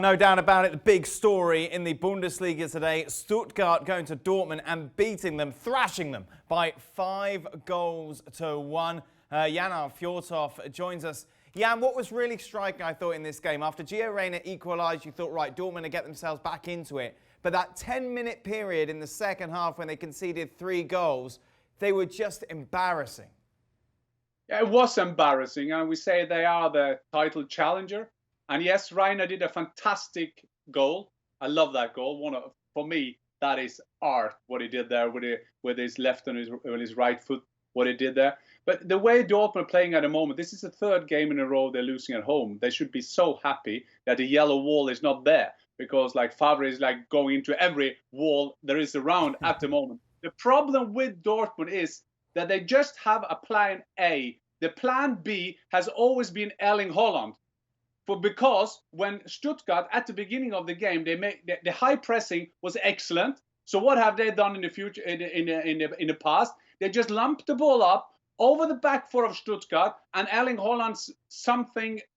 No doubt about it, the big story in the Bundesliga today, Stuttgart going to Dortmund and beating them, thrashing them by 5-1. Jannah Fjortoft joins us. Jan, what was really striking, I thought, in this game? After Gio Reyna equalised, you thought, right, Dortmund to get themselves back into it. But that 10-minute period in the second half when they conceded 3 goals, they were just embarrassing. Yeah, it was embarrassing, and we say they are the title challenger. And yes, Reyna did a fantastic goal. I love that goal. For me, that is art, what he did there with his left and his right foot, what he did there. But the way Dortmund are playing at the moment, this is the 3rd game in a row they're losing at home. They should be so happy that the yellow wall is not there, because like Favre is like going into every wall there is around at the moment. The problem with Dortmund is that they just have a plan A. The plan B has always been Erling Haaland. Because when Stuttgart, at the beginning of the game, the high pressing was excellent. So what have they done in the future, in the past? They just lumped the ball up over the back foot of Stuttgart, and Erling Haaland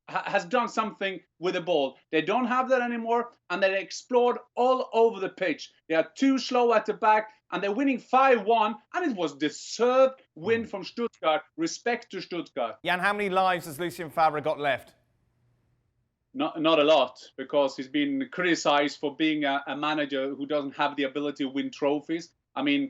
has done something with the ball. They don't have that anymore, and they explode all over the pitch. They are too slow at the back, and they're winning 5-1, and it was deserved win from Stuttgart. Respect to Stuttgart. Jan, how many lives has Lucien Favre got left? Not a lot, because he's been criticized for being a manager who doesn't have the ability to win trophies. I mean,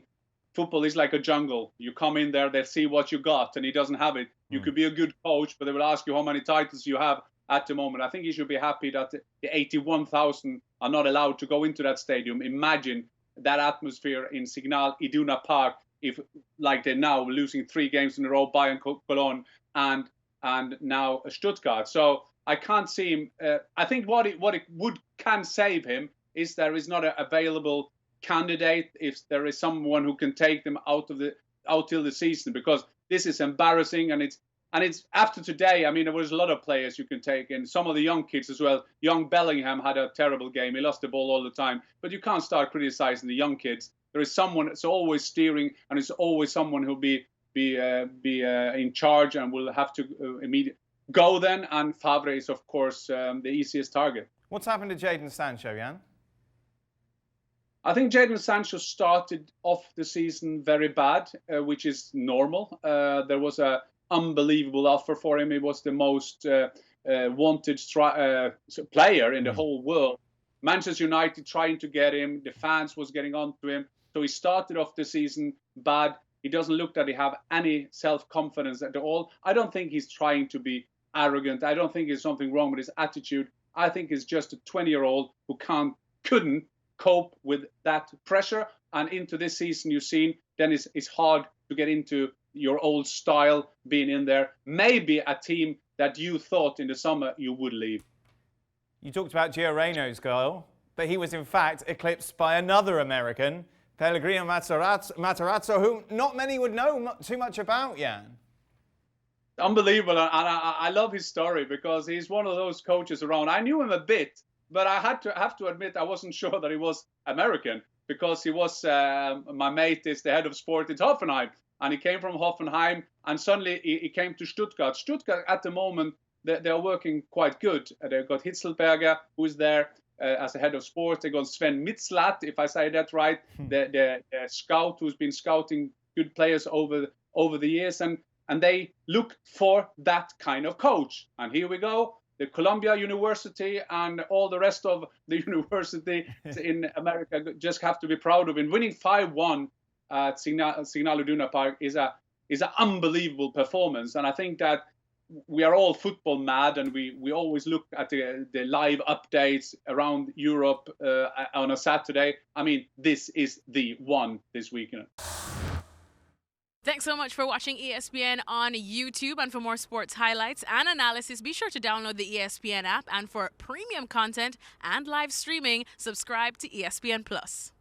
football is like a jungle. You come in there, they see what you got, and he doesn't have it. You could be a good coach, but they will ask you how many titles you have at the moment. I think he should be happy that the 81,000 are not allowed to go into that stadium. Imagine that atmosphere in Signal Iduna Park if, like they're now losing 3 games in a row, Bayern, Cologne, and now Stuttgart. So I can't see him. I think what it can save him is there is not an available candidate. If there is someone who can take them out till the season, because this is embarrassing, and it's after today. I mean, there was a lot of players you can take, and some of the young kids as well. Young Bellingham had a terrible game. He lost the ball all the time. But you can't start criticizing the young kids. There is someone that's always steering, and it's always someone who'll be in charge and will have to immediately go then, and Favre is, of course, the easiest target. What's happened to Jadon Sancho, Jan? I think Jadon Sancho started off the season very bad, which is normal. There was an unbelievable offer for him. He was the most wanted player in the whole world. Manchester United trying to get him. The fans was getting on to him. So he started off the season bad. He doesn't look that he have any self-confidence at all. I don't think he's trying to be arrogant. I don't think there's something wrong with his attitude. I think he's just a 20-year-old who couldn't cope with that pressure. And into this season, you've seen, then it's hard to get into your old style, being in there. Maybe a team that you thought in the summer you would leave. You talked about Gio Reyna's goal, but he was in fact eclipsed by another American, Pellegrino Matarazzo, who not many would know too much about, Jan. Unbelievable, and I love his story, because he's one of those coaches around. I knew him a bit, but I have to admit I wasn't sure that he was American, because he was my mate is the head of sport in Hoffenheim, and he came from Hoffenheim, and suddenly he came to Stuttgart. Stuttgart at the moment they're working quite good. They've got Hitzelberger, who is there as the head of sport. They got Sven Mitzlat, if I say that right, the scout who's been scouting good players over the years, and they look for that kind of coach. And here we go. The Columbia University and all the rest of the university in America just have to be proud of him. Winning 5-1 at Signal Iduna Park is an unbelievable performance. And I think that we are all football mad, and we always look at the live updates around Europe on a Saturday. I mean, this is the one this weekend. Thanks so much for watching ESPN on YouTube. And for more sports highlights and analysis, be sure to download the ESPN app. And for premium content and live streaming, subscribe to ESPN Plus.